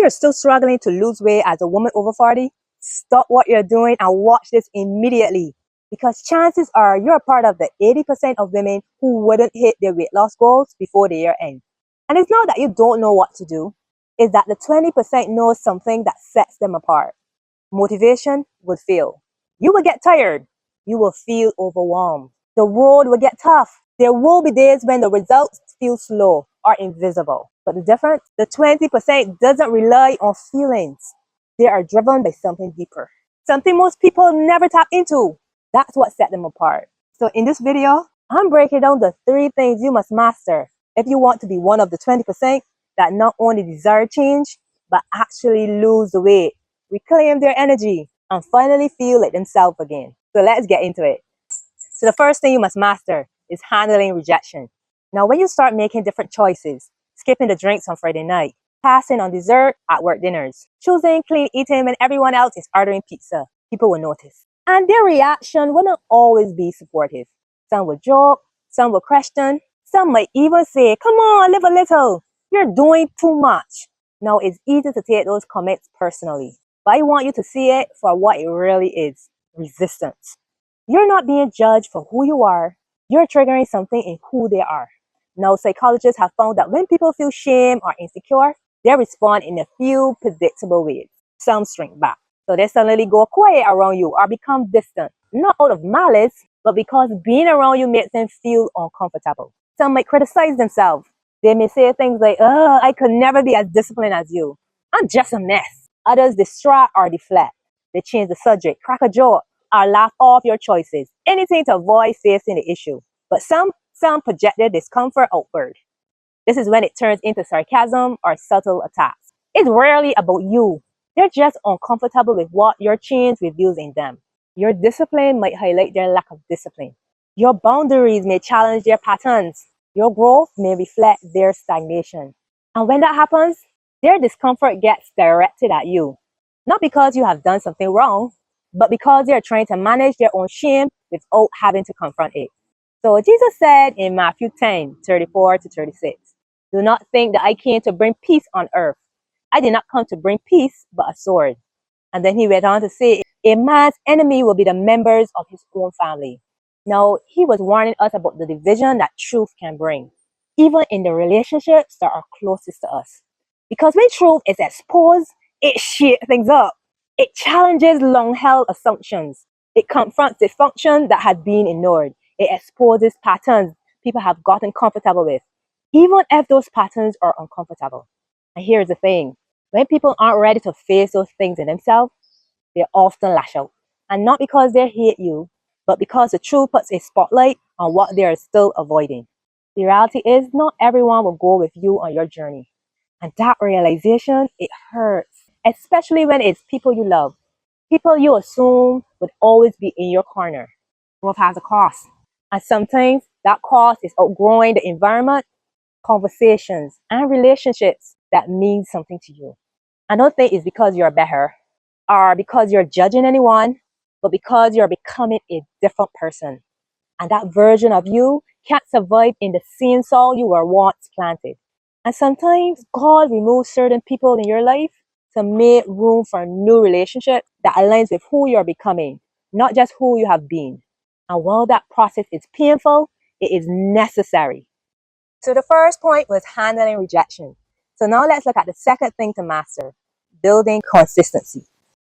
you're still struggling to lose weight as a woman over 40, stop what you're doing and watch this immediately. Because chances are you're part of the 80% of women who wouldn't hit their weight loss goals before the year ends. And it's not that you don't know what to do, it's that the 20% knows something that sets them apart. Motivation will fail. You will get tired. You will feel overwhelmed. The road will get tough. There will be days when the results feel slow or invisible. But the difference, the 20% doesn't rely on feelings. They are driven by something deeper. Something most people never tap into. That's what sets them apart. So in this video, I'm breaking down the 3 things you must master if you want to be one of the 20% that not only desire change, but actually lose the weight, reclaim their energy, and finally feel like themselves again. So let's get into it. So the first thing you must master is handling rejection. Now, when you start making different choices, skipping the drinks on Friday night, passing on dessert at work dinners, choosing clean eating when everyone else is ordering pizza, people will notice. And their reaction will not always be supportive. Some will joke, some will question, some might even say, "Come on, live a little. You're doing too much." Now, it's easy to take those comments personally, but I want you to see it for what it really is: resistance. You're not being judged for who you are. You're triggering something in who they are. Now, psychologists have found that when people feel shame or insecure, they respond in a few predictable ways. Some shrink back. So they suddenly go quiet around you or become distant. Not out of malice, but because being around you makes them feel uncomfortable. Some might criticize themselves. They may say things like, I could never be as disciplined as you. I'm just a mess. Others distract or deflect. They change the subject, crack a joke, or laugh off your choices. Anything to avoid facing the issue. But some project their discomfort outward. This is when it turns into sarcasm or subtle attacks. It's rarely about you. They're just uncomfortable with what your change reveals in them. Your discipline might highlight their lack of discipline. Your boundaries may challenge their patterns. Your growth may reflect their stagnation. And when that happens, their discomfort gets directed at you. Not because you have done something wrong, but because they're trying to manage their own shame without having to confront it. So Jesus said in Matthew 10:34-36, "Do not think that I came to bring peace on earth. I did not come to bring peace, but a sword." And then he went on to say, "A man's enemy will be the members of his own family." Now, he was warning us about the division that truth can bring, even in the relationships that are closest to us. Because when truth is exposed, it shakes things up. It challenges long-held assumptions. It confronts dysfunction that has been ignored. It exposes patterns people have gotten comfortable with, even if those patterns are uncomfortable. And here's the thing. When people aren't ready to face those things in themselves, they often lash out. And not because they hate you, but because the truth puts a spotlight on what they are still avoiding. The reality is, not everyone will go with you on your journey. And that realization, it hurts. Especially when it's people you love. People you assume would always be in your corner. Growth has a cost. And sometimes that cost is outgrowing the environment, conversations, and relationships that mean something to you. I don't think it's because you're better or because you're judging anyone, but because you're becoming a different person. And that version of you can't survive in the same soil you were once planted. And sometimes God removes certain people in your life to make room for a new relationship that aligns with who you're becoming, not just who you have been. And while that process is painful, it is necessary. So the first point was handling rejection. So now let's look at the second thing to master: building consistency.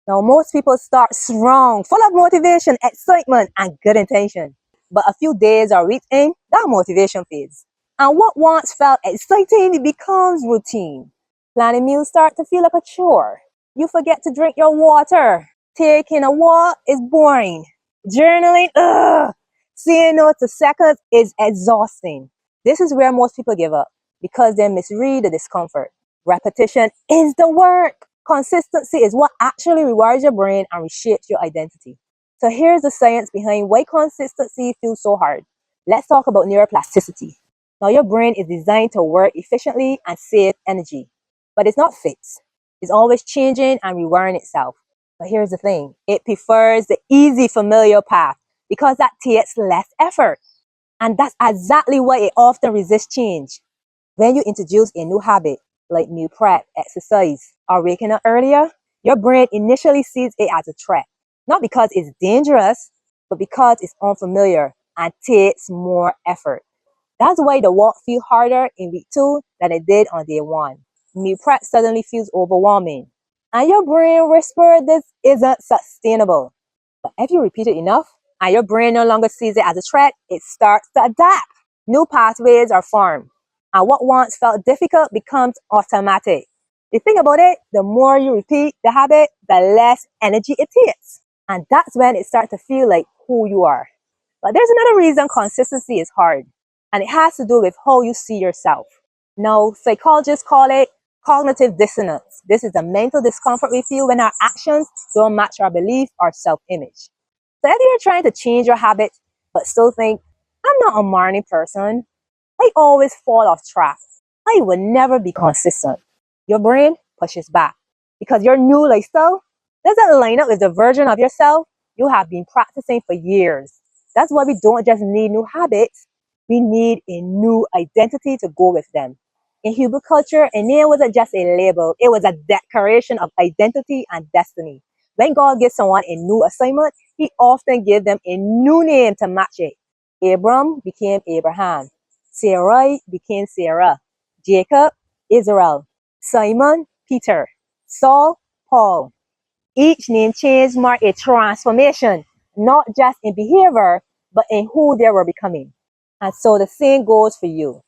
Now, most people start strong, full of motivation, excitement, and good intention. But a few days or weeks in, that motivation fades. And what once felt exciting, it becomes routine. Planning meals start to feel like a chore. You forget to drink your water. Taking a walk is boring. Journaling, saying no to seconds is exhausting. This is where most people give up because they misread the discomfort. Repetition is the work. Consistency is what actually rewires your brain and reshapes your identity. So here's the science behind why consistency feels so hard. Let's talk about neuroplasticity. Now, your brain is designed to work efficiently and save energy, but it's not fixed. It's always changing and rewiring itself. But here's the thing. It prefers the easy, familiar path because that takes less effort. And that's exactly why it often resists change. When you introduce a new habit, like meal prep, exercise, or waking up earlier, your brain initially sees it as a threat. Not because it's dangerous, but because it's unfamiliar and takes more effort. That's why the walk feels harder in week 2 than it did on day 1. Meal prep suddenly feels overwhelming. And your brain whispers this isn't sustainable. But if you repeat it enough, and your brain no longer sees it as a threat, it starts to adapt. New pathways are formed. And what once felt difficult becomes automatic. You think about it, the more you repeat the habit, the less energy it takes. And that's when it starts to feel like who you are. But there's another reason consistency is hard, and it has to do with how you see yourself. Now, psychologists call it cognitive dissonance. This is the mental discomfort we feel when our actions don't match our belief or self-image. So if you're trying to change your habits but still think, I'm not a morning person, I always fall off track, I will never be consistent, your brain pushes back because your new lifestyle doesn't line up with the version of yourself you have been practicing for years. That's why we don't just need new habits, we need a new identity to go with them. In Hebrew culture, a name wasn't just a label, it was a declaration of identity and destiny. When God gives someone a new assignment, he often gives them a new name to match it. Abram became Abraham. Sarai became Sarah. Jacob, Israel. Simon, Peter. Saul, Paul. Each name change marked a transformation, not just in behavior, but in who they were becoming. And so the same goes for you.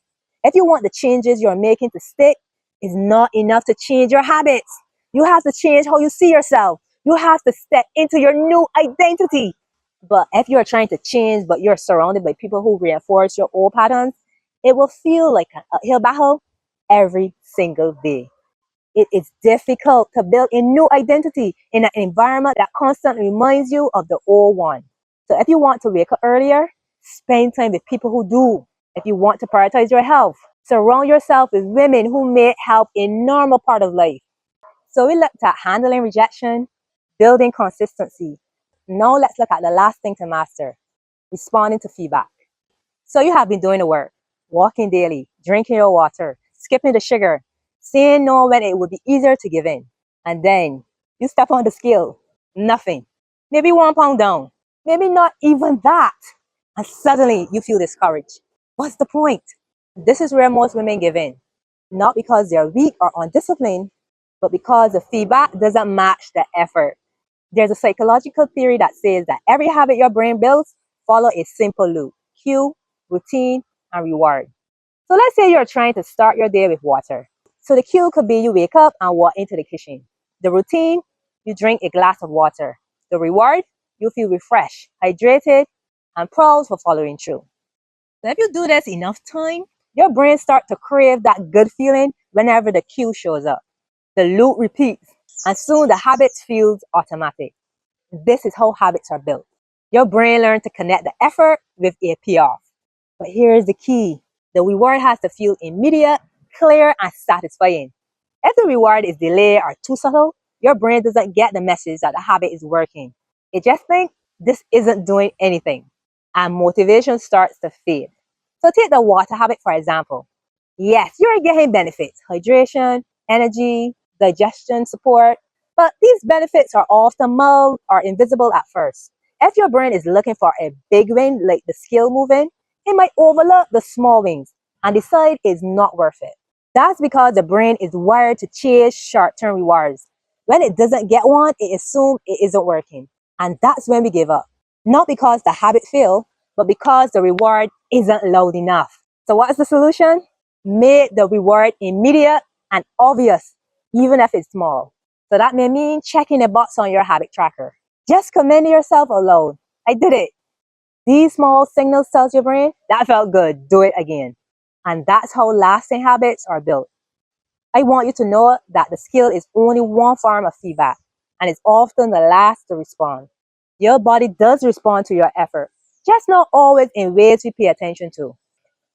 If you want the changes you're making to stick, it's not enough to change your habits. You have to change how you see yourself. You have to step into your new identity. But if you're trying to change, but you're surrounded by people who reinforce your old patterns, it will feel like an uphill battle every single day. It is difficult to build a new identity in an environment that constantly reminds you of the old one. So if you want to wake up earlier, spend time with people who do. If you want to prioritize your health, surround yourself with women who make health a normal part of life. So we looked at handling rejection, building consistency. Now let's look at the last thing to master, responding to feedback. So you have been doing the work, walking daily, drinking your water, skipping the sugar, saying no when it would be easier to give in. And then you step on the scale, nothing. Maybe 1 pound down, maybe not even that. And suddenly you feel discouraged. What's the point? This is where most women give in. Not because they're weak or undisciplined, but because the feedback doesn't match the effort. There's a psychological theory that says that every habit your brain builds follow a simple loop: cue, routine, and reward. So let's say you're trying to start your day with water. So the cue could be you wake up and walk into the kitchen. The routine, you drink a glass of water. The reward, you feel refreshed, hydrated, and proud for following through. So if you do this enough time, your brain starts to crave that good feeling whenever the cue shows up. The loop repeats, and soon the habit feels automatic. This is how habits are built. Your brain learns to connect the effort with a payoff. But here's the key. The reward has to feel immediate, clear, and satisfying. If the reward is delayed or too subtle, your brain doesn't get the message that the habit is working. It just thinks this isn't doing anything, and motivation starts to fade. So take the water habit for example. Yes, you're getting benefits, hydration, energy, digestion support, but these benefits are often mild or invisible at first. If your brain is looking for a big win like the scale moving, it might overlook the small wins and decide it's not worth it. That's because the brain is wired to chase short-term rewards. When it doesn't get one, it assumes it isn't working. And that's when we give up. Not because the habit failed, but because the reward isn't loud enough. So what's the solution? Make the reward immediate and obvious, even if it's small. So that may mean checking a box on your habit tracker. Just commend yourself aloud. I did it. These small signals tells your brain, that felt good, do it again. And that's how lasting habits are built. I want you to know that the skill is only one form of feedback, and it's often the last to respond. Your body does respond to your effort, just not always in ways we pay attention to.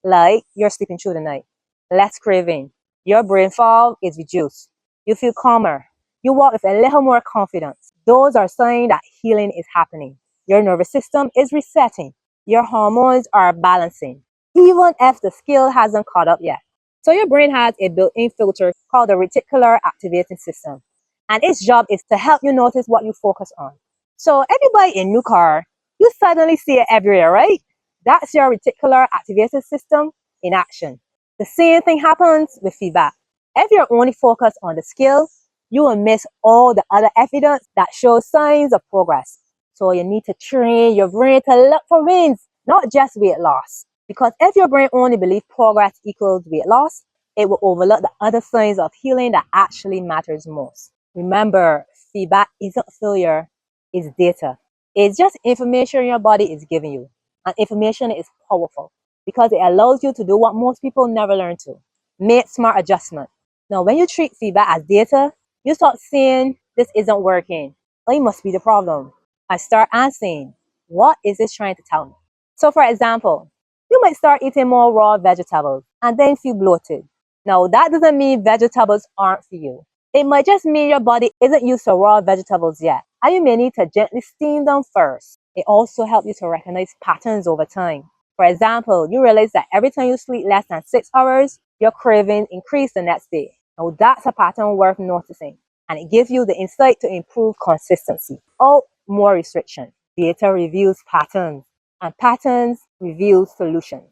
Like you're sleeping through the night, less craving, your brain fog is reduced, you feel calmer, you walk with a little more confidence. Those are signs that healing is happening. Your nervous system is resetting, your hormones are balancing, even if the skill hasn't caught up yet. So your brain has a built-in filter called the reticular activating system. And its job is to help you notice what you focus on. So if you buy a new car, you suddenly see it everywhere, right? That's your reticular activating system in action. The same thing happens with feedback. If you're only focused on the skill, you will miss all the other evidence that shows signs of progress. So you need to train your brain to look for wins, not just weight loss. Because if your brain only believes progress equals weight loss, it will overlook the other signs of healing that actually matters most. Remember, feedback isn't failure, it's data. It's just information your body is giving you. And information is powerful because it allows you to do what most people never learn to. Make smart adjustments. Now, when you treat feedback as data, you start saying, this isn't working. It must be the problem. I start asking, what is this trying to tell me? So, for example, you might start eating more raw vegetables and then feel bloated. Now, that doesn't mean vegetables aren't for you. It might just mean your body isn't used to raw vegetables yet, and you may need to gently steam them first. It also helps you to recognize patterns over time. For example, you realize that every time you sleep less than 6 hours, your cravings increase the next day. Now, that's a pattern worth noticing, and it gives you the insight to improve consistency. Oh, more restriction. Data reveals patterns, and patterns reveal solutions.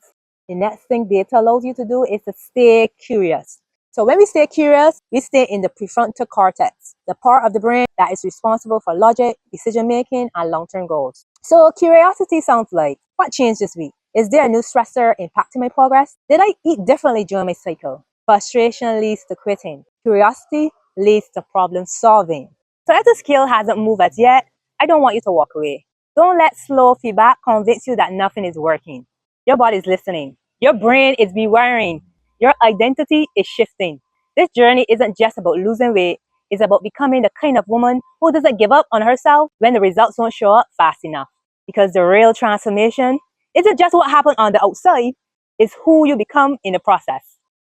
The next thing data allows you to do is to stay curious. So when we stay curious, we stay in the prefrontal cortex, the part of the brain that is responsible for logic, decision making, and long-term goals. So curiosity sounds like, what changed this week? Is there a new stressor impacting my progress? Did I eat differently during my cycle? Frustration leads to quitting. Curiosity leads to problem solving. So if the scale hasn't moved as yet, I don't want you to walk away. Don't let slow feedback convince you that nothing is working. Your body is listening. Your brain is rewiring. Your identity is shifting. This journey isn't just about losing weight. It's about becoming the kind of woman who doesn't give up on herself when the results don't show up fast enough. Because the real transformation isn't just what happened on the outside, it's who you become in the process.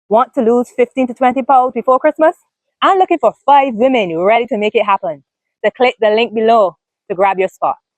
Want to lose 15 to 20 pounds before Christmas? I'm looking for 5 women ready to make it happen. So click the link below to grab your spot.